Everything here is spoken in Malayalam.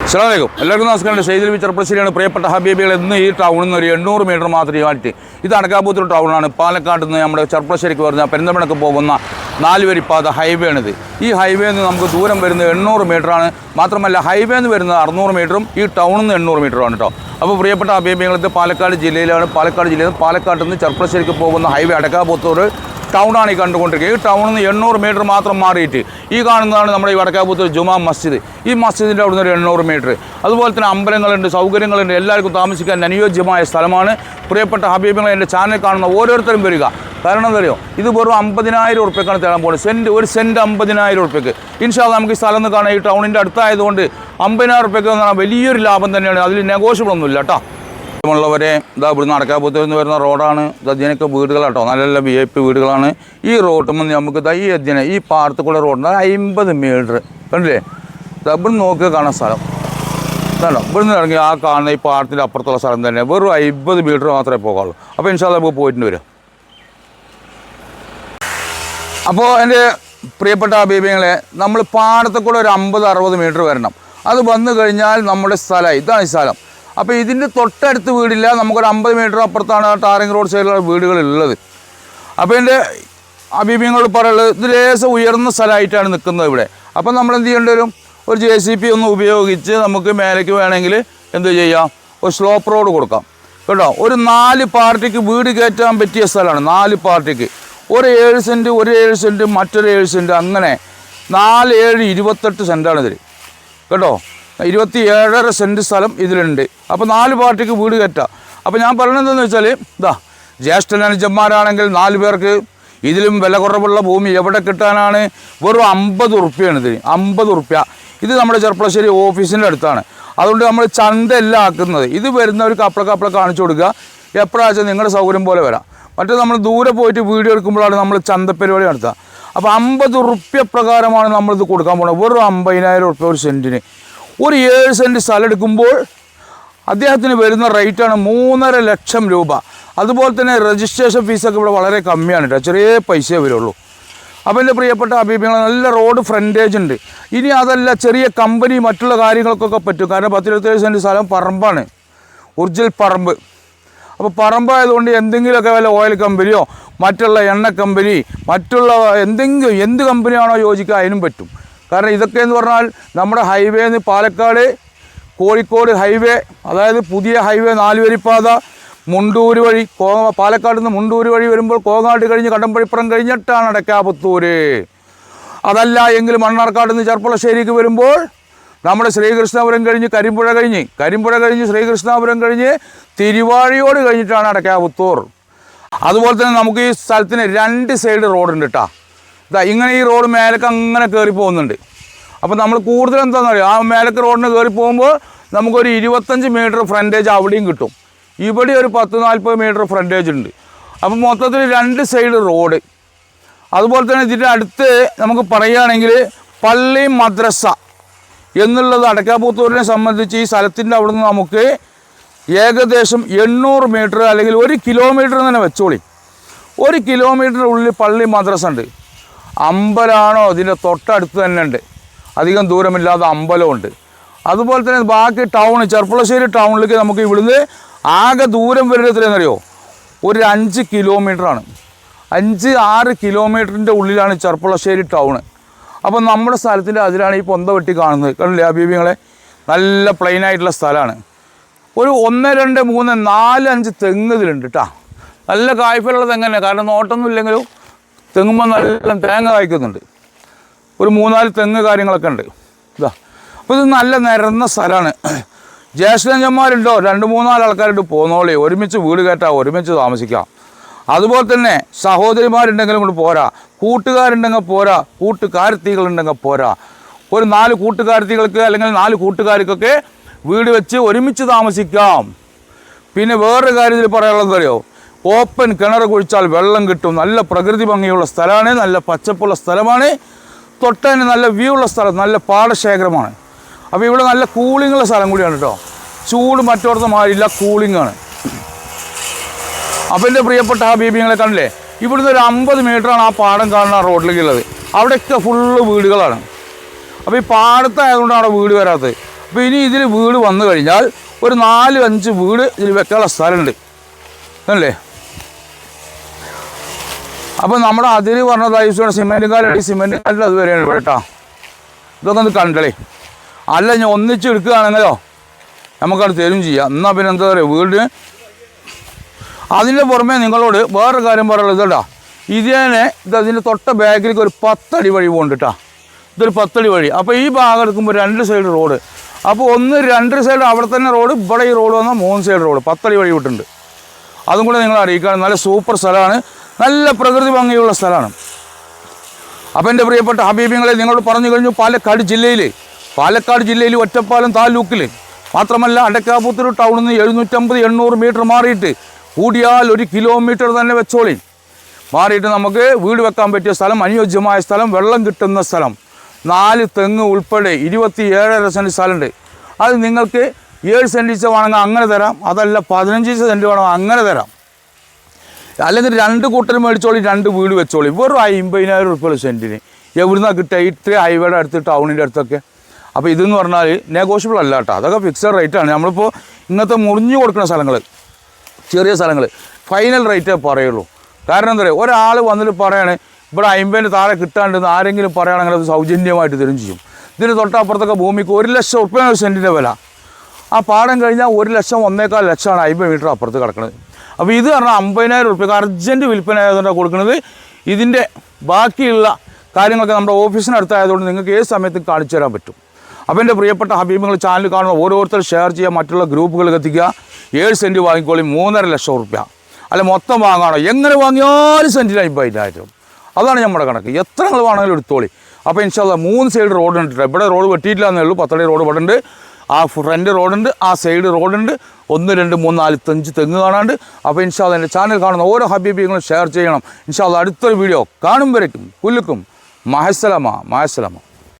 അസ്സലാമു അലൈക്കും. എല്ലാവർക്കും നമസ്കാരം. ഷെയ്ദിൽ ചെറുപ്പശ്ശേരിയാണ്. പ്രിയപ്പെട്ട ഹബീബികൾ, ഇന്ന് ഈ ടൗണിൽ നിന്ന് ഒരു 800 മീറ്റർ മാത്രമായിട്ട് ഇത് അടക്കാപൂത്തൂർ ടൗണാണ്. പാലക്കാട് നിന്ന് നമ്മുടെ ചെറുപ്പശ്ശേരിക്ക് വരുന്ന പെരിന്തൽമണ്ണക്ക് പോകുന്ന 4 വരിപ്പാത ഹൈവേ ആണിത്. ഈ ഹൈവേ നിന്ന് നമുക്ക് ദൂരം വരുന്നത് 800 മീറ്ററാണ്. മാത്രമല്ല ഹൈവേ നിന്ന് വരുന്നത് 600 മീറ്ററും ഈ ടൗണിൽ നിന്ന് 800 മീറ്ററുമാണ് കേട്ടോ. അപ്പോൾ പ്രിയപ്പെട്ട ഹബീബികളത് പാലക്കാട് ജില്ലയിലാണ്. പാലക്കാട് ജില്ലയിൽ നിന്ന് പാലക്കാട് നിന്ന് ചെറുപ്പശ്ശേരിക്ക് പോകുന്ന ഹൈവേ അടക്കാപൂത്തൂർ ടൗണാണ് ഈ കണ്ടുകൊണ്ടിരിക്കുക. ഈ ടൗണിൽ നിന്ന് 800 മീറ്റർ മാത്രം മാറിയിട്ട് ഈ കാണുന്നതാണ് നമ്മുടെ ഈ വടക്കാപൂത്തൂർ ജുമാ മസ്ജിദ്. ഈ മസ്ജിദിൻ്റെ അവിടെ നിന്ന് ഒരു 800 മീറ്റർ. അതുപോലെ തന്നെ അമ്പലങ്ങളുണ്ട്, സൗകര്യങ്ങളുണ്ട്, എല്ലാവർക്കും താമസിക്കാൻ അനുയോജ്യമായ സ്ഥലമാണ്. പ്രിയപ്പെട്ട ഹബീബികളെ, എൻ്റെ ചാനൽ കാണുന്ന ഓരോരുത്തരും വരിക. കാരണം എന്താ അറിയോ, ഇത് വെറും 50,000 ഉറുപ്പ്യക്കാണ് തരാൻ പോകുന്നത്. ഒരു സെൻറ്റ് 50,000 ഉറുപ്പ്യക്ക്. ഇൻഷാ അല്ലാഹ് നമുക്ക് ഈ സ്ഥലം ഒന്ന് കാണാം. ഈ ടൗണിൻ്റെ അടുത്തായതുകൊണ്ട് 50,000 ഉറുപ്പ്യക്ക് എന്ന് പറഞ്ഞാൽ വലിയൊരു ലാഭം തന്നെയാണ്. അതിൽ നെഗോഷ്യബിൾ ഒന്നുമില്ല കേട്ടോ. ഉള്ളവരെ ഇതാ ഇവിടുന്ന് അടക്കാപൂത്തൂരിൽ നിന്ന് വരുന്ന റോഡാണ്. ഇതിനൊക്കെ വീടുകളാട്ടോ, നല്ല നല്ല VIP വീടുകളാണ്. ഈ റോഡിൽ നിന്ന് നമുക്ക് ഈ പാടത്ത് കൂടെ റോഡുണ്ട് 50 മീറ്റർ കണ്ടില്ലേ. ഇവിടുന്ന് നോക്കുക കാണാൻ സ്ഥലം കണ്ടോ. ഇവിടുന്ന് ഇറങ്ങി ആ കാണുന്ന ഈ പാടത്തിൻ്റെ അപ്പുറത്തുള്ള സ്ഥലം തന്നെ വെറും 50 മീറ്റർ മാത്രമേ പോകാവുള്ളൂ. അപ്പോൾ ഇൻഷാ അല്ലാഹ് നമുക്ക് പോയിട്ട് വരും. അപ്പോൾ എൻ്റെ പ്രിയപ്പെട്ട ഹബീബികളെ, നമ്മൾ പാടത്തെ കൂടെ ഒരു 50-60 മീറ്റർ വരണം. അത് വന്നു കഴിഞ്ഞാൽ നമ്മുടെ സ്ഥലമായി. ഇതാണ് ഈ സ്ഥലം. അപ്പോൾ ഇതിൻ്റെ തൊട്ടടുത്ത് വീടില്ല. നമുക്കൊരു 50 മീറ്റർ അപ്പുറത്താണ് ടാറിങ് റോഡ് സൈഡിലുള്ള വീടുകളുള്ളത്. അപ്പോൾ എൻ്റെ ഹബീബികളോട് പറയുള്ളത്, ഇത് ലേശം ഉയർന്ന സ്ഥലമായിട്ടാണ് നിൽക്കുന്നത് ഇവിടെ. അപ്പോൾ നമ്മൾ എന്ത് ചെയ്യേണ്ടി വരും, ഒരു JCB ഒന്ന് ഉപയോഗിച്ച് നമുക്ക് മേലേക്ക് വേണമെങ്കിൽ എന്ത് ചെയ്യാം, ഒരു സ്ലോപ്പ് റോഡ് കൊടുക്കാം കേട്ടോ. ഒരു 4 പാർട്ടിക്ക് വീട് കയറ്റാൻ പറ്റിയ സ്ഥലമാണ്. 4 പാർട്ടിക്ക് ഒരു 7 സെൻറ്റ്, ഒരു 7 സെൻറ്റ്, മറ്റൊരു 7 സെൻറ്റ്, അങ്ങനെ 4, 7, 28 സെൻറ്റാണ് ഇതിൽ കേട്ടോ. 27.5 സെൻറ്റ് സ്ഥലം ഇതിലുണ്ട്. അപ്പോൾ 4 പാർട്ടിക്ക് വീട് കയറ്റാം. അപ്പോൾ ഞാൻ പറയുന്നത് എന്താണെന്ന് വെച്ചാൽ, ഇതാ ജ്യേഷ്ഠനുജന്മാരാണെങ്കിൽ 4 പേർക്ക് ഇതിലും വില കുറവുള്ള ഭൂമി എവിടെ കിട്ടാനാണ്? വെറും 50 ഉറുപ്പ്യാണ് ഇതിന്. 50 ഉറുപ്പ്യ. ഇത് നമ്മുടെ ചെറുപ്പശ്ശേരി ഓഫീസിൻ്റെ അടുത്താണ്. അതുകൊണ്ട് നമ്മൾ ചന്തയല്ല ആക്കുന്നത്. ഇത് വരുന്നവർക്ക് അപ്പളക്കപ്പള കാണിച്ചു കൊടുക്കുക. എപ്പോഴാച്ചാൽ നിങ്ങളുടെ സൗകര്യം പോലെ വരാം. മറ്റേ നമ്മൾ ദൂരെ പോയിട്ട് വീഡിയോ എടുക്കുമ്പോഴാണ് നമ്മൾ ചന്തപ്പരിപാടി നടത്തുക. അപ്പോൾ 50 ഉറുപ്പ്യ പ്രകാരമാണ് നമ്മളിത് കൊടുക്കാൻ പോകുന്നത്. വെറും 50,000 ഉറുപ്പ്യ ഒരു സെൻറ്റിന്. ഒരു 7 സെൻറ്റ് സ്ഥലം എടുക്കുമ്പോൾ അദ്ദേഹത്തിന് വരുന്ന റേറ്റാണ് 3.5 ലക്ഷം രൂപ. അതുപോലെ തന്നെ രജിസ്ട്രേഷൻ ഫീസൊക്കെ ഇവിടെ വളരെ കമ്മിയാണ് കേട്ടോ, ചെറിയ പൈസയേ വരുള്ളൂ. അപ്പോൾ എൻ്റെ പ്രിയപ്പെട്ട ഹബീബികൾ, നല്ല റോഡ് ഫ്രണ്ടേജ് ഉണ്ട്. ഇനി അതല്ല, ചെറിയ കമ്പനി മറ്റുള്ള കാര്യങ്ങൾക്കൊക്കെ പറ്റും. കാരണം 10-27 സെൻറ്റ് സ്ഥലം പറമ്പാണ്, ഒറിജിനൽ പറമ്പ്. അപ്പോൾ പറമ്പായതുകൊണ്ട് എന്തെങ്കിലുമൊക്കെ വല്ല ഓയിൽ കമ്പനിയോ മറ്റുള്ള എണ്ണ കമ്പനി മറ്റുള്ള എന്ത് കമ്പനിയാണോ യോജിക്കുക അതിനും പറ്റും. കാരണം ഇതൊക്കെ എന്ന് പറഞ്ഞാൽ നമ്മുടെ ഹൈവേ നിന്ന് പാലക്കാട് കോഴിക്കോട് ഹൈവേ, അതായത് പുതിയ ഹൈവേ 4 വരിപ്പാത മുണ്ടൂര് വഴി പാലക്കാട് നിന്ന് മുണ്ടൂര് വഴി വരുമ്പോൾ കോങ്ങാട് കഴിഞ്ഞ് കടമ്പഴിപ്പുറം കഴിഞ്ഞിട്ടാണ് അടക്കാപുത്തൂർ. അതല്ല എങ്കിൽ മണ്ണാർക്കാട് നിന്ന് ചെർപ്പളശ്ശേരിക്ക് വരുമ്പോൾ നമ്മുടെ ശ്രീകൃഷ്ണപുരം കഴിഞ്ഞ് കരിമ്പുഴ കഴിഞ്ഞ് ശ്രീകൃഷ്ണപുരം കഴിഞ്ഞ് തിരുവാഴിയോട് കഴിഞ്ഞിട്ടാണ് അടക്കാപുത്തൂർ. അതുപോലെ തന്നെ നമുക്ക് ഈ സ്ഥലത്തിന് 2 സൈഡ് റോഡുണ്ട് കേട്ടോ. ഇതാ ഇങ്ങനെ ഈ റോഡ് മേലേക്ക് അങ്ങനെ കയറി പോകുന്നുണ്ട്. അപ്പോൾ നമ്മൾ കൂടുതൽ എന്താണെന്ന് അറിയാം, ആ മേലേക്ക് റോഡിന് കയറി പോകുമ്പോൾ നമുക്കൊരു 25 മീറ്റർ ഫ്രണ്ടേജ് അവിടെയും കിട്ടും. ഇവിടെ ഒരു 10-40 മീറ്റർ ഫ്രണ്ടേജ് ഉണ്ട്. അപ്പോൾ മൊത്തത്തിൽ 2 സൈഡ് റോഡ്. അതുപോലെ തന്നെ ഇതിൻ്റെ അടുത്ത് നമുക്ക് പറയുകയാണെങ്കിൽ പള്ളി മദ്രസ എന്നുള്ളത് അടക്കാപുത്തൂരിനെ സംബന്ധിച്ച് ഈ സ്ഥലത്തിൻ്റെ അവിടെ നിന്ന് നമുക്ക് ഏകദേശം 800 മീറ്റർ അല്ലെങ്കിൽ 1 കിലോമീറ്റർ തന്നെ വെച്ചോളി. 1 കിലോമീറ്ററിനുള്ളിൽ പള്ളി മദ്രസ ഉണ്ട്. അമ്പലമാണോ ഇതിൻ്റെ തൊട്ടടുത്ത് തന്നെ ഉണ്ട്, അധികം ദൂരമില്ലാതെ അമ്പലമുണ്ട്. അതുപോലെ തന്നെ ബാക്കി ടൗൺ ചെർപ്പളശ്ശേരി ടൗണിലേക്ക് നമുക്ക് ഇവിടുന്ന് ആകെ ദൂരം വരുന്നത് എത്രയെന്നറിയോ, ഒരു 5 കിലോമീറ്ററാണ്. 5-6 കിലോമീറ്ററിൻ്റെ ഉള്ളിലാണ് ചെർപ്പളശ്ശേരി ടൗണ്. അപ്പോൾ നമ്മുടെ സ്ഥലത്തിൻ്റെ അതിലാണ് ഈ പൊന്ത വെട്ടി കാണുന്നത്. കണ്ടില്ലേ ഹബീബികളെ, നല്ല പ്ലെയിനായിട്ടുള്ള സ്ഥലമാണ്. ഒരു 1, 2, 3, 4, 5 തെങ്ങ് ഇതിലുണ്ട് കേട്ടോ. നല്ല കായ്ഫലുള്ള തെങ്ങന്നെ, കാരണം നോട്ടൊന്നും ഇല്ലെങ്കിലും തെങ്ങുമ്പോൾ നല്ല തേങ്ങ കായ്ക്കുന്നുണ്ട്. ഒരു 3-4 തെങ്ങ് കാര്യങ്ങളൊക്കെ ഉണ്ട്. ഇതാ അപ്പോൾ ഇത് നല്ല നിരന്ന സ്ഥലമാണ്. ജ്യേഷ്ഠന്മാരുണ്ടോ 2-3-4 ആൾക്കാരുണ്ട്, പോന്നോളി, ഒരുമിച്ച് വീട് കയറ്റാം, ഒരുമിച്ച് താമസിക്കാം. അതുപോലെ തന്നെ സഹോദരിമാരുണ്ടെങ്കിലും കൊണ്ട് പോരാ, കൂട്ടുകാരുണ്ടെങ്കിൽ പോരാ, കൂട്ടുകാരത്തികളുണ്ടെങ്കിൽ പോരാ. ഒരു 4 കൂട്ടുകാരത്തികൾക്ക് അല്ലെങ്കിൽ 4 കൂട്ടുകാർക്കൊക്കെ വീട് വെച്ച് ഒരുമിച്ച് താമസിക്കാം. പിന്നെ വേറൊരു കാര്യത്തിൽ പറയാനുള്ളത് അറിയോ, ഓപ്പൺ കിണർ കുഴിച്ചാൽ വെള്ളം കിട്ടും. നല്ല പ്രകൃതി ഭംഗിയുള്ള സ്ഥലമാണ്, നല്ല പച്ചപ്പുള്ള സ്ഥലമാണ്, തൊട്ടതിന് നല്ല വ്യൂ ഉള്ള സ്ഥലം, നല്ല പാടശേഖരമാണ്. അപ്പോൾ ഇവിടെ നല്ല കൂളിങ്ങുള്ള സ്ഥലം കൂടിയാണ് കേട്ടോ. ചൂട് മറ്റോടത്ത് മാറിയില്ല, കൂളിങ്ങാണ്. അപ്പോൾ എൻ്റെ പ്രിയപ്പെട്ട ഹബീബികളെ കണ്ടില്ലേ, ഇവിടുന്ന് ഒരു 50 മീറ്ററാണ് ആ പാടം കാണുന്ന റോഡിലേക്കുള്ളത്. അവിടെയൊക്കെ ഫുള്ള് വീടുകളാണ്. അപ്പോൾ ഈ പാടത്തായതുകൊണ്ടാണ് അവിടെ വീട് വരാത്തത്. അപ്പോൾ ഇനി ഇതിൽ വീട് വന്നു കഴിഞ്ഞാൽ ഒരു 4-5 വീട് ഇതിൽ വെക്കാനുള്ള സ്ഥലമുണ്ട് അല്ലേ. അപ്പോൾ നമ്മുടെ അതിൽ പറഞ്ഞതായി സിമെൻറ്റ് കാലടി സിമെൻറ്റ് കാലിൽ അത് വരെയാണ് കേട്ടോ. ഇതൊക്കെ ഒന്ന് കണ്ടളേ. അല്ല ഞാൻ ഒന്നിച്ച് എടുക്കുകയാണെങ്കിലോ നമുക്കത് തരും ചെയ്യാം. എന്നാൽ പിന്നെ എന്താ പറയുക വീടിന്. അതിൻ്റെ പുറമെ നിങ്ങളോട് വേറൊരു കാര്യം പറയുള്ളത് കേട്ടോ, ഇതിനെ ഇതിൻ്റെ തൊട്ട ബാക്കിലേക്ക് ഒരു 10 അടി വഴി പോകുന്നുണ്ട് കേട്ടോ. ഇതൊരു 10 അടി വഴി. അപ്പോൾ ഈ ഭാഗം എടുക്കുമ്പോൾ 2 സൈഡ് റോഡ്. അപ്പോൾ 2 സൈഡ് അവിടെ തന്നെ റോഡ്, ഇവിടെ ഈ റോഡ് വന്നാൽ 3 സൈഡ് റോഡ് 10 അടി വഴി വിട്ടുണ്ട്. അതും കൂടെ നിങ്ങൾ അറിയിക്കുകയാണ്. നല്ല സൂപ്പർ സ്ഥലമാണ്, നല്ല പ്രകൃതി ഭംഗിയുള്ള സ്ഥലമാണ്. അപ്പോൾ എൻ്റെ പ്രിയപ്പെട്ട ഹബീബിങ്ങളെ നിങ്ങളോട് പറഞ്ഞു കഴിഞ്ഞു, പാലക്കാട് ജില്ലയിൽ ഒറ്റപ്പാലം താലൂക്കിൽ മാത്രമല്ല അടക്കാപുത്തൂർ ടൗണിൽ നിന്ന് 750-800 മീറ്റർ മാറിയിട്ട് കൂടിയാൽ 1 കിലോമീറ്റർ തന്നെ വെച്ചോളി മാറിയിട്ട് നമുക്ക് വീട് വെക്കാൻ പറ്റിയ സ്ഥലം, അനുയോജ്യമായ സ്ഥലം, വെള്ളം കിട്ടുന്ന സ്ഥലം, 4 തെങ്ങ് ഉൾപ്പെടെ 27.5 സെൻറ്റ് സ്ഥലമുണ്ട്. അത് നിങ്ങൾക്ക് 7 സെൻറ്റ് വേണമെങ്കിൽ അങ്ങനെ തരാം, അതല്ല 15 സെൻറ്റ് വേണമെങ്കിൽ അങ്ങനെ തരാം. അല്ലെങ്കിൽ 2 കൂട്ടർ മേടിച്ചോളി, 2 വീട് വെച്ചോളി. വെറും 50,000 റുപ്യ സെൻറ്റിന് എവിടുന്നാണ് കിട്ടുക? ഇത്രയും ഹൈവേയുടെ അടുത്ത്, ടൗണിൻ്റെ അടുത്തൊക്കെ. അപ്പോൾ ഇതെന്ന് പറഞ്ഞാൽ നെഗോഷ്യബിൾ അല്ല കേട്ടോ, അതൊക്കെ ഫിക്സഡ് റേറ്റാണ്. നമ്മളിപ്പോൾ ഇങ്ങനത്തെ മുറിഞ്ഞു കൊടുക്കുന്ന സ്ഥലങ്ങൾ, ചെറിയ സ്ഥലങ്ങൾ ഫൈനൽ റേറ്റേ പറയുള്ളൂ. കാരണം എന്താ പറയുക, ഒരാൾ വന്നിട്ട് പറയാണ് ഇവിടെ 50-ന് താഴെ കിട്ടാണ്ടെന്ന് ആരെങ്കിലും പറയുകയാണെങ്കിൽ അത് സൗജന്യമായിട്ട് തരും ചെയ്യും. ഇതിന് തൊട്ടപ്പുറത്തൊക്കെ ഭൂമിക്ക് 1 ലക്ഷം റുപ്യ സെൻറ്റിൻ്റെ വില. ആ പാടം കഴിഞ്ഞാൽ 1 ലക്ഷം 1.25 ലക്ഷമാണ് 50 മീറ്റർ അപ്പുറത്ത് കിടക്കുന്നത്. അപ്പോൾ ഇത് പറഞ്ഞാൽ 50,000 റുപ്യക്ക് അർജൻറ്റ് വിൽപ്പന ആയതുകൊണ്ടാണ് കൊടുക്കുന്നത്. ഇതിൻ്റെ ബാക്കിയുള്ള കാര്യങ്ങളൊക്കെ നമ്മുടെ ഓഫീസിനടുത്തായതുകൊണ്ട് നിങ്ങൾക്ക് ഏത് സമയത്തും കാണിച്ചു തരാൻ പറ്റും. അപ്പോൾ എൻ്റെ പ്രിയപ്പെട്ട ഹബീബുകൾ ചാനൽ കാണുന്ന ഓരോരുത്തർ ഷെയർ ചെയ്യുക, മറ്റുള്ള ഗ്രൂപ്പുകളിൽ എത്തിക്കുക. 7 സെൻറ്റ് വാങ്ങിക്കോളി 3.5 ലക്ഷം റുപ്യ. അല്ല മൊത്തം വാങ്ങാണോ, എങ്ങനെ വാങ്ങിയാലും സെൻറ്റിന് 50,000. അതാണ് നമ്മുടെ കണക്ക്. എത്ര നിങ്ങൾ വേണമെങ്കിലും എടുത്തോളി. അപ്പോൾ ഇൻഷാല്ലാ 3 സൈഡ് റോഡുണ്ട്. ഇവിടെ റോഡ് വെട്ടിയിട്ടില്ല എന്നേ ഉള്ളൂ. 10 അടി റോഡ് ഇവിടെ ഉണ്ട്, ആ ഫ്രണ്ട് റോഡുണ്ട്, ആ സൈഡ് റോഡുണ്ട്, 1, 2, 3, 4, 5 തെങ്ങ് കാണാണ്ട്. അപ്പോൾ ഇൻഷാല്ലാ എൻ്റെ ചാനൽ കാണുന്ന ഓരോ ഹബീബികളും ഷെയർ ചെയ്യണം. ഇൻഷാല്ലാ അടുത്തൊരു വീഡിയോ കാണുമ്പോഴേക്കും കുല്ലുക്കും മഹസ്സലാമ.